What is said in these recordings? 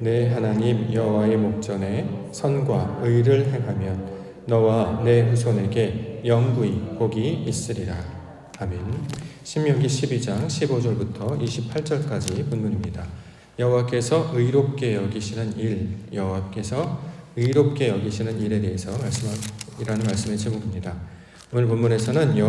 내 하나님 여호와의 목전에 선과 의를 행하면 너와 내 후손에게 영구히 복이 있으리라. 아멘. 신명기 12장 15절부터 28절까지 본문입니다. 여호와께서 의롭게 여기시는 일, 여호와께서 의롭게 여기시는 일에 대해서 말씀이라는 말씀의 제목입니다. 오늘 본문에서는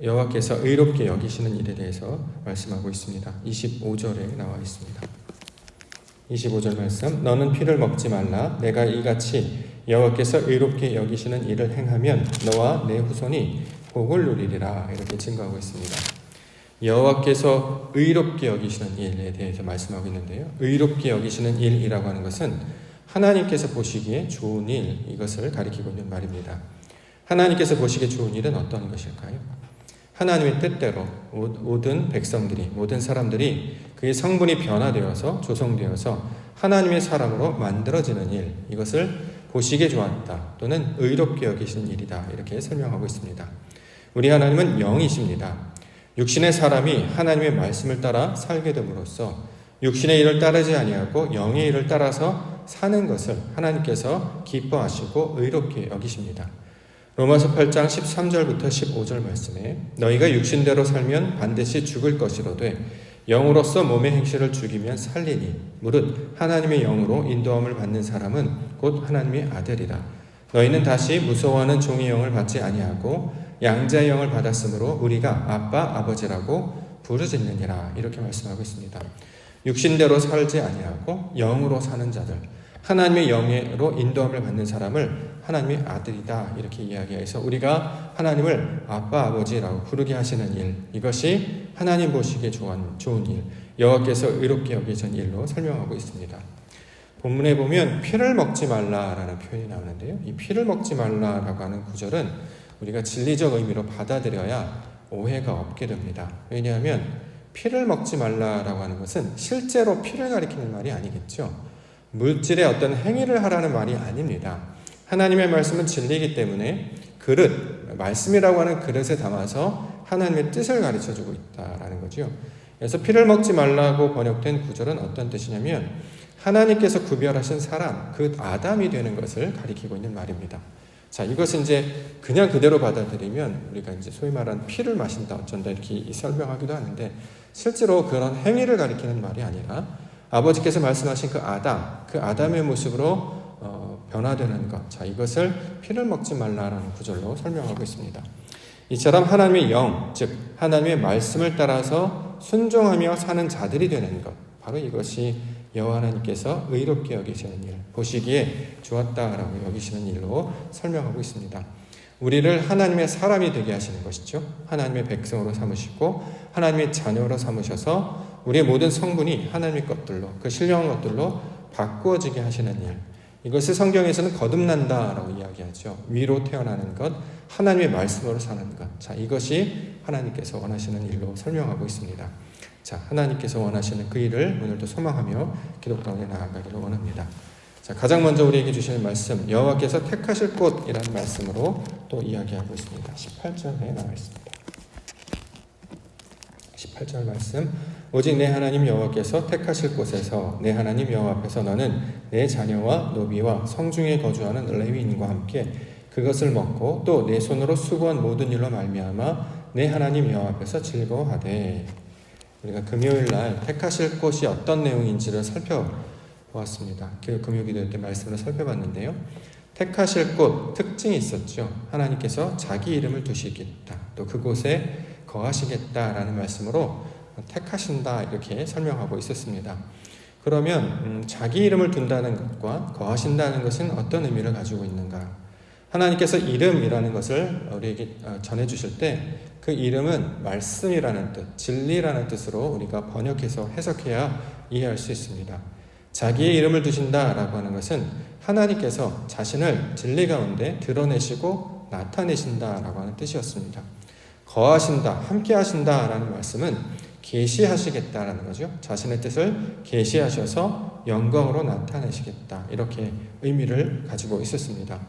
여호와께서 의롭게 여기시는 일에 대해서 말씀하고 있습니다. 25절에 나와 있습니다. 25절 말씀, 너는 피를 먹지 말라. 내가 이같이 여호와께서 의롭게 여기시는 일을 행하면 너와 내 후손이 복을 누리리라. 이렇게 증거하고 있습니다. 여호와께서 의롭게 여기시는 일에 대해서 말씀하고 있는데요. 의롭게 여기시는 일이라고 하는 것은 하나님께서 보시기에 좋은 일, 이것을 가리키고 있는 말입니다. 하나님께서 보시기에 좋은 일은 어떤 것일까요? 하나님의 뜻대로 모든 백성들이, 모든 사람들이 그의 성분이 변화되어서 조성되어서 하나님의 사람으로 만들어지는 일, 이것을 보시기에 좋았다 또는 의롭게 여기시는 일이다, 이렇게 설명하고 있습니다. 우리 하나님은 영이십니다. 육신의 사람이 하나님의 말씀을 따라 살게 됨으로써 육신의 일을 따르지 아니하고 영의 일을 따라서 사는 것을 하나님께서 기뻐하시고 의롭게 여기십니다. 로마서 8장 13절부터 15절 말씀에 너희가 육신대로 살면 반드시 죽을 것이로되 영으로서 몸의 행실을 죽이면 살리니 무릇 하나님의 영으로 인도함을 받는 사람은 곧 하나님의 아들이라. 너희는 다시 무서워하는 종의 영을 받지 아니하고 양자의 영을 받았으므로 우리가 아빠 아버지라고 부르짖느니라. 이렇게 말씀하고 있습니다. 육신대로 살지 아니하고 영으로 사는 자들, 하나님의 영으로 인도함을 받는 사람을 하나님의 아들이다, 이렇게 이야기해서 우리가 하나님을 아빠 아버지라고 부르게 하시는 일, 이것이 하나님 보시기에 좋은 일, 여호와께서 의롭게 여기신 일로 설명하고 있습니다. 본문에 보면 피를 먹지 말라라는 표현이 나오는데요. 이 피를 먹지 말라라고 하는 구절은 우리가 진리적 의미로 받아들여야 오해가 없게 됩니다. 왜냐하면 피를 먹지 말라라고 하는 것은 실제로 피를 가리키는 말이 아니겠죠. 물질의 어떤 행위를 하라는 말이 아닙니다. 하나님의 말씀은 진리이기 때문에 말씀이라고 하는 그릇에 담아서 하나님의 뜻을 가르쳐주고 있다라는 거죠. 그래서 피를 먹지 말라고 번역된 구절은 어떤 뜻이냐면 하나님께서 구별하신 사람, 그 아담이 되는 것을 가리키고 있는 말입니다. 자, 이것은 이제 그냥 그대로 받아들이면 우리가 이제 소위 말하는 피를 마신다, 어쩐다 이렇게 설명하기도 하는데 실제로 그런 행위를 가리키는 말이 아니라 아버지께서 말씀하신 그 아담의 모습으로 변화되는 것, 자, 이것을 피를 먹지 말라라는 구절로 설명하고 있습니다. 이처럼 하나님의 영, 즉 하나님의 말씀을 따라서 순종하며 사는 자들이 되는 것, 바로 이것이 여호와 하나님께서 의롭게 여기시는 일, 보시기에 좋았다라고 여기시는 일로 설명하고 있습니다. 우리를 하나님의 사람이 되게 하시는 것이죠. 하나님의 백성으로 삼으시고 하나님의 자녀로 삼으셔서 우리의 모든 성분이 하나님의 것들로, 그 신령한 것들로 바꾸어지게 하시는 일, 이것을 성경에서는 거듭난다라고 이야기하죠. 위로 태어나는 것, 하나님의 말씀으로 사는 것, 자, 이것이 하나님께서 원하시는 일로 설명하고 있습니다. 자, 하나님께서 원하시는 그 일을 오늘도 소망하며 기도 가운데 나아가기를 원합니다. 자, 가장 먼저 우리에게 주시는 말씀, 여호와께서 택하실 곳이라는 말씀으로 또 이야기하고 있습니다. 18절에 나와 있습니다. 18절 말씀, 오직 내 하나님 여호와께서 택하실 곳에서 내 하나님 여호와 앞에서 너는 내 자녀와 노비와 성중에 거주하는 레위인과 함께 그것을 먹고 또 내 손으로 수고한 모든 일로 말미암아 내 하나님 여호와 앞에서 즐거워하되. 우리가 금요일날 택하실 곳이 어떤 내용인지를 살펴보았습니다. 그 금요기도 때 말씀을 살펴봤는데요. 택하실 곳 특징이 있었죠. 하나님께서 자기 이름을 두시겠다, 또 그곳에 거하시겠다라는 말씀으로 택하신다, 이렇게 설명하고 있었습니다. 그러면 자기 이름을 둔다는 것과 거하신다는 것은 어떤 의미를 가지고 있는가? 하나님께서 이름이라는 것을 우리에게 전해주실 때 그 이름은 말씀이라는 뜻, 진리라는 뜻으로 우리가 번역해서 해석해야 이해할 수 있습니다. 자기의 이름을 두신다라고 하는 것은 하나님께서 자신을 진리 가운데 드러내시고 나타내신다라고 하는 뜻이었습니다. 거하신다, 함께 하신다라는 말씀은 계시하시겠다라는 거죠. 자신의 뜻을 계시하셔서 영광으로 나타내시겠다, 이렇게 의미를 가지고 있었습니다.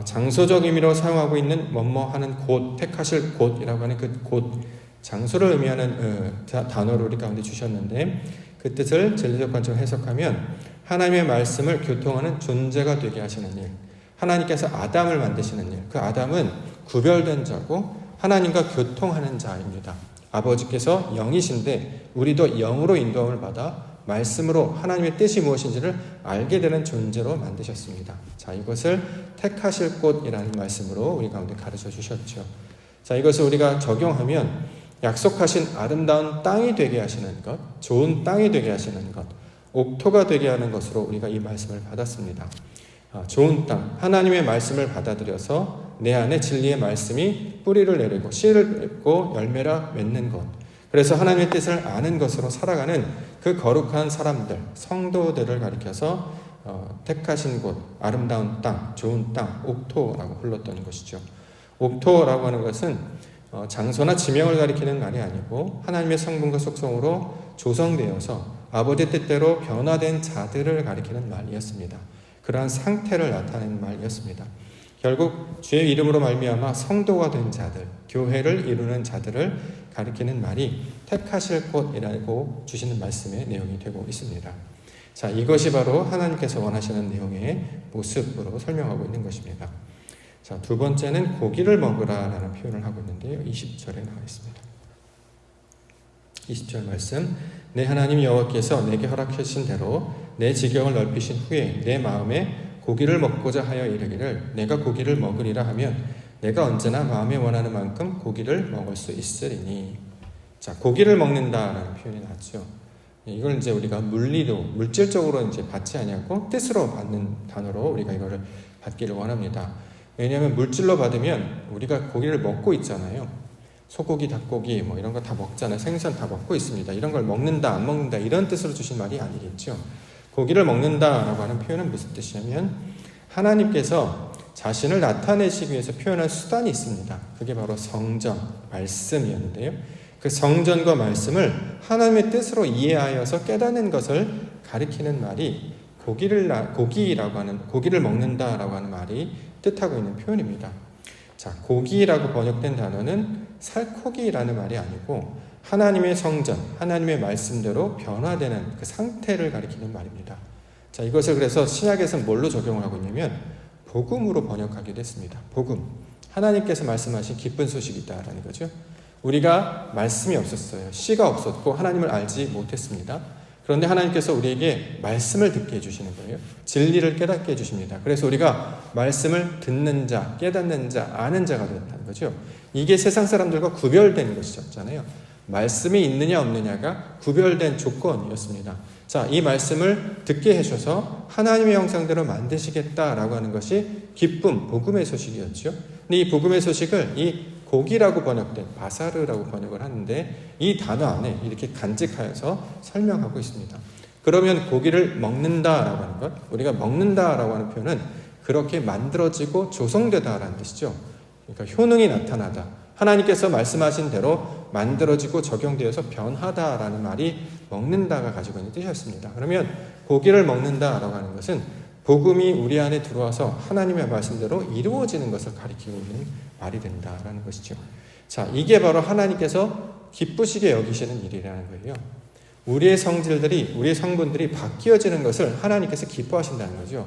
장소적 의미로 사용하고 있는 뭐뭐 하는 곳, 택하실 곳이라고 하는 그 곳, 장소를 의미하는 단어를 우리 가운데 주셨는데 그 뜻을 진리적 관점으로 해석하면 하나님의 말씀을 교통하는 존재가 되게 하시는 일, 하나님께서 아담을 만드시는 일, 그 아담은 구별된 자고 하나님과 교통하는 자입니다. 아버지께서 영이신데 우리도 영으로 인도함을 받아 말씀으로 하나님의 뜻이 무엇인지를 알게 되는 존재로 만드셨습니다. 자, 이것을 택하실 곳이라는 말씀으로 우리 가운데 가르쳐 주셨죠. 자, 이것을 우리가 적용하면 약속하신 아름다운 땅이 되게 하시는 것, 좋은 땅이 되게 하시는 것, 옥토가 되게 하는 것으로 우리가 이 말씀을 받았습니다. 좋은 땅, 하나님의 말씀을 받아들여서 내 안에 진리의 말씀이 뿌리를 내리고 씨를 맺고 열매라 맺는 것, 그래서 하나님의 뜻을 아는 것으로 살아가는 그 거룩한 사람들, 성도들을 가리켜서 택하신 곳, 아름다운 땅, 좋은 땅, 옥토라고 불렀던 것이죠. 옥토라고 하는 것은 장소나 지명을 가리키는 말이 아니고 하나님의 성분과 속성으로 조성되어서 아버지 뜻대로 변화된 자들을 가리키는 말이었습니다. 그러한 상태를 나타내는 말이었습니다. 결국 주의 이름으로 말미암아 성도가 된 자들, 교회를 이루는 자들을 가리키는 말이 택하실 곳이라고 주시는 말씀의 내용이 되고 있습니다. 자, 이것이 바로 하나님께서 원하시는 내용의 모습으로 설명하고 있는 것입니다. 자, 두 번째는 고기를 먹으라라는 표현을 하고 있는데요. 20절에 나와 있습니다. 20절 말씀, 내 하나님 여호와께서 내게 허락하신 대로 내 지경을 넓히신 후에 내 마음에 고기를 먹고자 하여 이르기를 내가 고기를 먹으리라 하면 내가 언제나 마음에 원하는 만큼 고기를 먹을 수 있으리니. 자, 고기를 먹는다라는 표현이 나왔죠. 이걸 이제 우리가 물질적으로 이제 받지 아니하고 뜻으로 받는 단어로 우리가 이거를 받기를 원합니다. 왜냐하면 물질로 받으면 우리가 고기를 먹고 있잖아요. 소고기, 닭고기 뭐 이런 거 다 먹잖아요. 생선 다 먹고 있습니다. 이런 걸 먹는다, 안 먹는다 이런 뜻으로 주신 말이 아니겠죠. 고기를 먹는다라고 하는 표현은 무슨 뜻이냐면 하나님께서 자신을 나타내시기 위해서 표현한 수단이 있습니다. 그게 바로 성전, 말씀이었는데요. 그 성전과 말씀을 하나님의 뜻으로 이해하여서 깨닫는 것을 가리키는 말이 고기를 먹는다라고 하는 말이 뜻하고 있는 표현입니다. 자, 고기라고 번역된 단어는 살코기라는 말이 아니고 하나님의 성전, 하나님의 말씀대로 변화되는 그 상태를 가리키는 말입니다. 자, 이것을 그래서 신약에서는 뭘로 적용을 하고 있냐면 복음으로 번역하기도 했습니다. 복음, 하나님께서 말씀하신 기쁜 소식이다라는 거죠. 우리가 말씀이 없었어요. 씨가 없었고 하나님을 알지 못했습니다. 그런데 하나님께서 우리에게 말씀을 듣게 해주시는 거예요. 진리를 깨닫게 해주십니다. 그래서 우리가 말씀을 듣는 자, 깨닫는 자, 아는 자가 되었다는 거죠. 이게 세상 사람들과 구별된 것이었잖아요. 말씀이 있느냐 없느냐가 구별된 조건이었습니다. 자, 이 말씀을 듣게 해주셔서 하나님의 형상대로 만드시겠다라고 하는 것이 기쁨, 복음의 소식이었죠. 근데 이 복음의 소식을 이 고기라고 번역된 바사르라고 번역을 하는데 이 단어 안에 이렇게 간직하여서 설명하고 있습니다. 그러면 고기를 먹는다라고 하는 것, 우리가 먹는다라고 하는 표현은 그렇게 만들어지고 조성되다라는 뜻이죠. 그러니까 효능이 나타나다. 하나님께서 말씀하신 대로 만들어지고 적용되어서 변하다라는 말이 먹는다가 가지고 있는 뜻이었습니다. 그러면 고기를 먹는다라고 하는 것은 복음이 우리 안에 들어와서 하나님의 말씀대로 이루어지는 것을 가리키고 있는 말이 된다라는 것이죠. 자, 이게 바로 하나님께서 기쁘시게 여기시는 일이라는 거예요. 우리의 성질들이, 우리의 성분들이 바뀌어지는 것을 하나님께서 기뻐하신다는 거죠.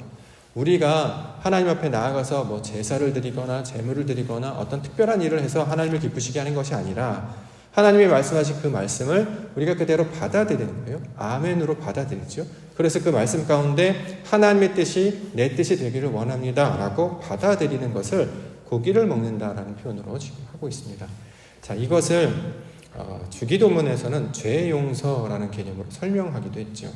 우리가 하나님 앞에 나아가서 뭐 제사를 드리거나 제물을 드리거나 어떤 특별한 일을 해서 하나님을 기쁘시게 하는 것이 아니라 하나님이 말씀하신 그 말씀을 우리가 그대로 받아들이는 거예요. 아멘으로 받아들이죠. 그래서 그 말씀 가운데 하나님의 뜻이 내 뜻이 되기를 원합니다 라고 받아들이는 것을 고기를 먹는다라는 표현으로 지금 하고 있습니다. 자, 이것을 주기도문에서는 죄 용서라는 개념으로 설명하기도 했죠.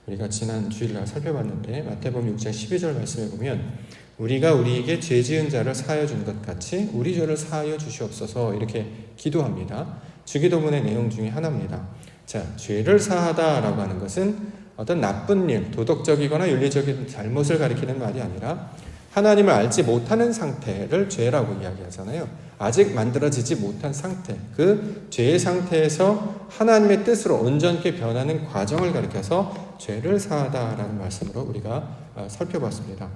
우리가 지난 주일날 살펴봤는데 마태복음 6장 12절 말씀에 보면 우리가 우리에게 죄 지은 자를 사하여 준 것 같이 우리 죄를 사하여 주시옵소서 이렇게 기도합니다. 주기도문의 내용 중에 하나입니다. 자, 죄를 사하다라고 하는 것은 어떤 나쁜 일, 도덕적이거나 윤리적인 잘못을 가리키는 말이 아니라 하나님을 알지 못하는 상태를 죄라고 이야기하잖아요. 아직 만들어지지 못한 상태, 그 죄의 상태에서 하나님의 뜻으로 온전케 변하는 과정을 가리켜서 죄를 사하다라는 말씀으로 우리가 살펴봤습니다.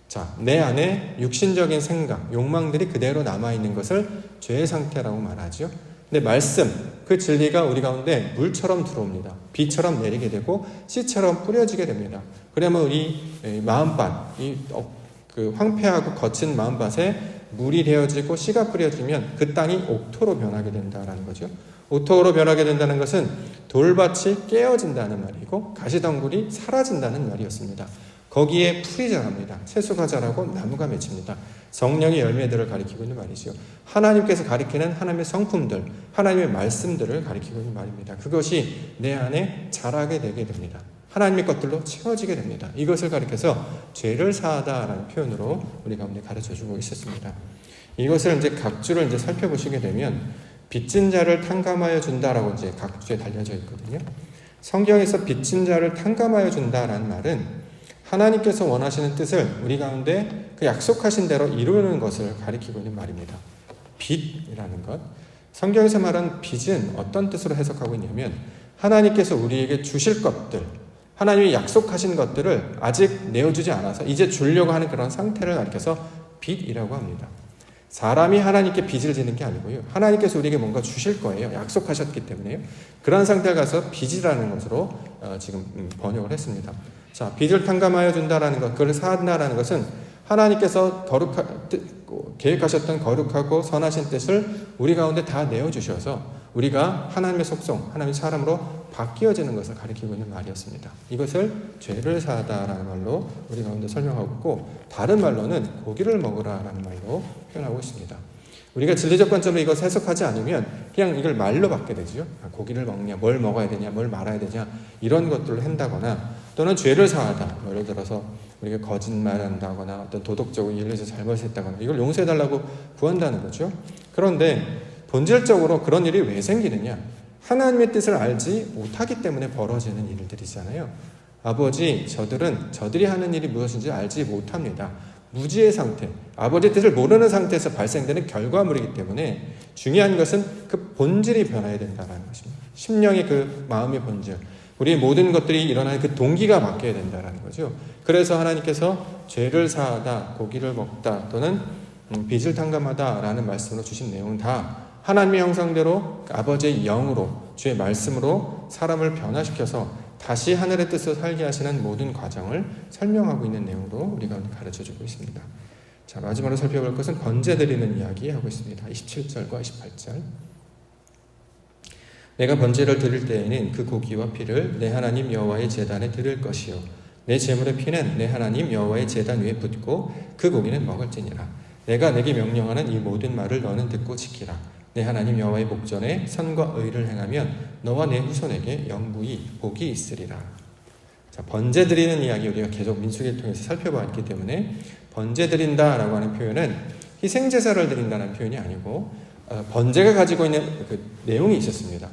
자, 내 안에 육신적인 생각, 욕망들이 그대로 남아있는 것을 죄의 상태라고 말하죠. 근데 말씀, 그 진리가 우리 가운데 물처럼 들어옵니다. 비처럼 내리게 되고 씨처럼 뿌려지게 됩니다. 그러면 우리 마음밭, 그 황폐하고 거친 마음밭에 물이 되어지고 씨가 뿌려지면 그 땅이 옥토로 변하게 된다는 거죠. 옥토로 변하게 된다는 것은 돌밭이 깨어진다는 말이고 가시덩굴이 사라진다는 말이었습니다. 거기에 풀이 자랍니다. 채소가 자라고 나무가 맺힙니다. 성령의 열매들을 가리키고 있는 말이죠. 하나님께서 가리키는 하나님의 성품들, 하나님의 말씀들을 가리키고 있는 말입니다. 그것이 내 안에 자라게 되게 됩니다. 하나님의 것들로 채워지게 됩니다. 이것을 가리켜서 죄를 사하다라는 표현으로 우리 가운데 가르쳐주고 있었습니다. 이것을 이제 각주를 이제 살펴보시게 되면 빚진 자를 탕감하여 준다라고 이제 각주에 달려져 있거든요. 성경에서 빚진 자를 탕감하여 준다라는 말은 하나님께서 원하시는 뜻을 우리 가운데 그 약속하신 대로 이루는 것을 가리키고 있는 말입니다. 빚이라는 것. 성경에서 말하는 빚은 어떤 뜻으로 해석하고 있냐면 하나님께서 우리에게 주실 것들, 하나님이 약속하신 것들을 아직 내어주지 않아서 이제 주려고 하는 그런 상태를 가리켜서 빚이라고 합니다. 사람이 하나님께 빚을 지는 게 아니고요. 하나님께서 우리에게 뭔가 주실 거예요. 약속하셨기 때문에요. 그런 상태에 가서 빚이라는 것으로 지금 번역을 했습니다. 자, 빚을 탕감하여 준다라는 것, 그걸 사한다라는 것은 하나님께서 계획하셨던 거룩하고 선하신 뜻을 우리 가운데 다 내어주셔서 우리가 하나님의 속성, 하나님의 사람으로 바뀌어지는 것을 가리키고 있는 말이었습니다. 이것을 죄를 사하다라는 말로 우리 가운데 설명하고 있고, 다른 말로는 고기를 먹으라라는 말로 표현하고 있습니다. 우리가 진리적 관점으로 이것을 해석하지 않으면 그냥 이걸 말로 받게 되죠. 고기를 먹냐, 뭘 먹어야 되냐, 뭘 말아야 되냐, 이런 것들을 한다거나, 또는 죄를 사하다, 예를 들어서 우리가 거짓말한다거나 어떤 도덕적으로 인류에서 잘못했다거나 이걸 용서해달라고 구한다는 거죠. 그런데 본질적으로 그런 일이 왜 생기느냐? 하나님의 뜻을 알지 못하기 때문에 벌어지는 일들이잖아요. 아버지, 저들이 하는 일이 무엇인지 알지 못합니다. 무지의 상태, 아버지의 뜻을 모르는 상태에서 발생되는 결과물이기 때문에 중요한 것은 그 본질이 변해야 된다는 것입니다. 심령의 그 마음의 본질, 우리의 모든 것들이 일어나는 그 동기가 바뀌어야 된다는 거죠. 그래서 하나님께서 죄를 사하다, 고기를 먹다, 또는 빚을 탕감하다라는 말씀으로 주신 내용은 다 하나님의 형상대로 아버지의 영으로, 주의 말씀으로 사람을 변화시켜서 다시 하늘의 뜻을 살게 하시는 모든 과정을 설명하고 있는 내용으로 우리가 가르쳐주고 있습니다. 자, 마지막으로 살펴볼 것은 번제드리는 이야기 하고 있습니다. 27절과 28절. 내가 번제를 드릴 때에는 그 고기와 피를 내 하나님 여호와의 제단에 드릴 것이요 내 제물의 피는 내 하나님 여호와의 제단 위에 붓고 그 고기는 먹을지니라. 내가 내게 명령하는 이 모든 말을 너는 듣고 지키라. 내 하나님 여호와의 목전에 선과 의를 행하면 너와 내 후손에게 영구히 복이 있으리라. 자, 번제 드리는 이야기 우리가 계속 민수기를 통해서 살펴봤기 때문에 번제 드린다라고 하는 표현은 희생 제사를 드린다는 표현이 아니고 번제가 가지고 있는 그 내용이 있었습니다.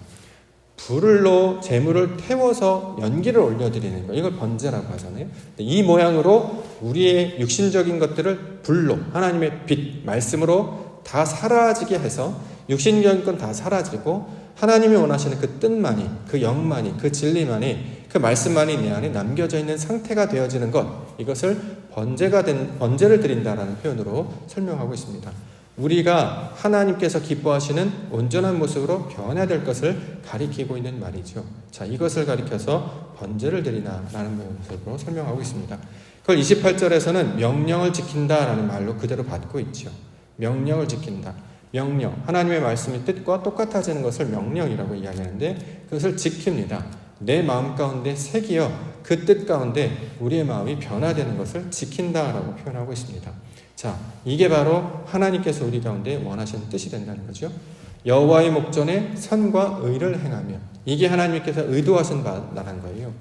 불로 제물을 태워서 연기를 올려드리는 거, 이걸 번제라고 하잖아요. 이 모양으로 우리의 육신적인 것들을 불로, 하나님의 빛, 말씀으로 다 사라지게 해서 육신적인 건 다 사라지고 하나님이 원하시는 그 뜻만이, 그 영만이, 그 진리만이, 그 말씀만이 내 안에 남겨져 있는 상태가 되어지는 것, 이것을 번제를 드린다라는 표현으로 설명하고 있습니다. 우리가 하나님께서 기뻐하시는 온전한 모습으로 변화될 것을 가리키고 있는 말이죠. 자, 이것을 가리켜서 번제를 드리나라는 모습으로 설명하고 있습니다. 그걸 28절에서는 명령을 지킨다라는 말로 그대로 받고 있죠. 명령을 지킨다. 명령, 하나님의 말씀의 뜻과 똑같아지는 것을 명령이라고 이야기하는데 그것을 지킵니다. 내 마음 가운데 새기어 그 뜻 가운데 우리의 마음이 변화되는 것을 지킨다라고 표현하고 있습니다. 자, 이게 바로 하나님께서 우리 가운데 원하시는 뜻이 된다는 거죠. 여호와의 목전에 선과 의를 행하며, 이게 하나님께서 의도하신 바라는 거예요.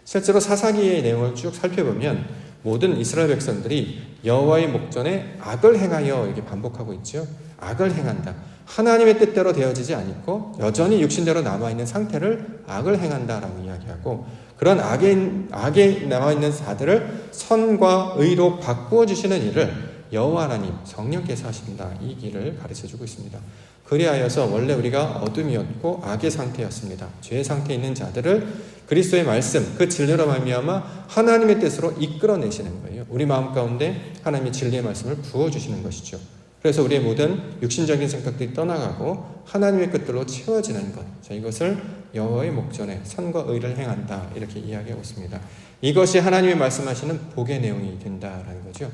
실제로 사사기의 내용을 쭉 살펴보면 모든 이스라엘 백성들이 여호와의 목전에 악을 행하여 이렇게 반복하고 있죠. 악을 행한다. 하나님의 뜻대로 되어지지 않고 여전히 육신대로 남아있는 상태를 악을 행한다라고 이야기하고, 그런 악에 남아있는 자들을 선과 의로 바꾸어 주시는 일을 여호와 하나님, 성령께서 하신다. 이 길을 가르쳐주고 있습니다. 그리하여서 원래 우리가 어둠이었고 악의 상태였습니다. 죄의 상태에 있는 자들을 그리스도의 말씀, 그 진리로 말미암아 하나님의 뜻으로 이끌어내시는 거예요. 우리 마음 가운데 하나님의 진리의 말씀을 부어주시는 것이죠. 그래서 우리의 모든 육신적인 생각들이 떠나가고 하나님의 뜻들로 채워지는 것. 자, 이것을 여호와의 목전에 선과 의를 행한다. 이렇게 이야기하고 있습니다. 이것이 하나님이 말씀하시는 복의 내용이 된다라는 거죠.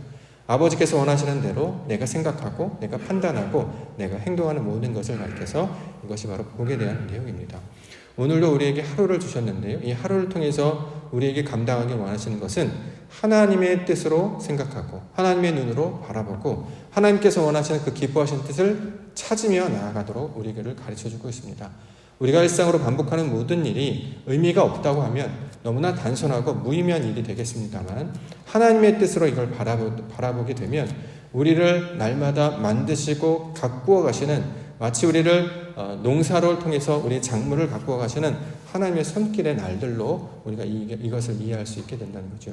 아버지께서 원하시는 대로 내가 생각하고 내가 판단하고 내가 행동하는 모든 것을 가리켜서 이것이 바로 복에 대한 내용입니다. 오늘도 우리에게 하루를 주셨는데요. 이 하루를 통해서 우리에게 감당하기 원하시는 것은 하나님의 뜻으로 생각하고 하나님의 눈으로 바라보고 하나님께서 원하시는 그 기뻐하시는 뜻을 찾으며 나아가도록 우리에게를 가르쳐주고 있습니다. 우리가 일상으로 반복하는 모든 일이 의미가 없다고 하면 너무나 단순하고 무의미한 일이 되겠습니다만 하나님의 뜻으로 이걸 바라보게 되면 우리를 날마다 만드시고 가꾸어 가시는 마치 우리를 농사를 통해서 우리 작물을 가꾸어 가시는 하나님의 손길의 날들로 우리가 이것을 이해할 수 있게 된다는 거죠.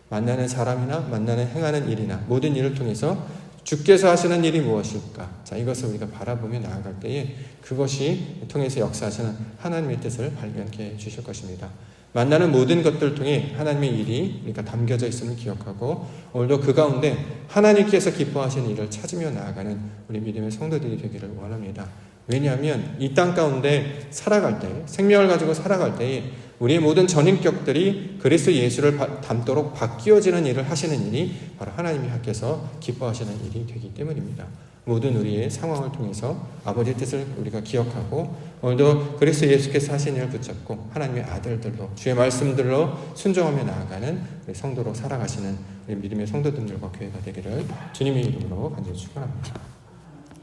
만나는 사람이나 만나는 행하는 일이나 모든 일을 통해서 주께서 하시는 일이 무엇일까? 자, 이것을 우리가 바라보며 나아갈 때에 그것이 통해서 역사하시는 하나님의 뜻을 발견케 해주실 것입니다. 만나는 모든 것들을 통해 하나님의 일이 우리가 담겨져 있음을 기억하고 오늘도 그 가운데 하나님께서 기뻐하시는 일을 찾으며 나아가는 우리 믿음의 성도들이 되기를 원합니다. 왜냐하면 이 땅 가운데 살아갈 때, 생명을 가지고 살아갈 때에 우리의 모든 전인격들이 그리스도 예수를 닮도록 바뀌어지는 일을 하시는 일이 바로 하나님께서 기뻐하시는 일이 되기 때문입니다. 모든 우리의 상황을 통해서 아버지의 뜻을 우리가 기억하고 오늘도 그리스도 예수께서 하신 일을 붙잡고 하나님의 아들들로 주의 말씀들로 순종하며 나아가는 우리 성도로 살아가시는 우리 믿음의 성도들과 교회가 되기를 주님의 이름으로 간절히 축원합니다.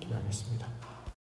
기도하겠습니다.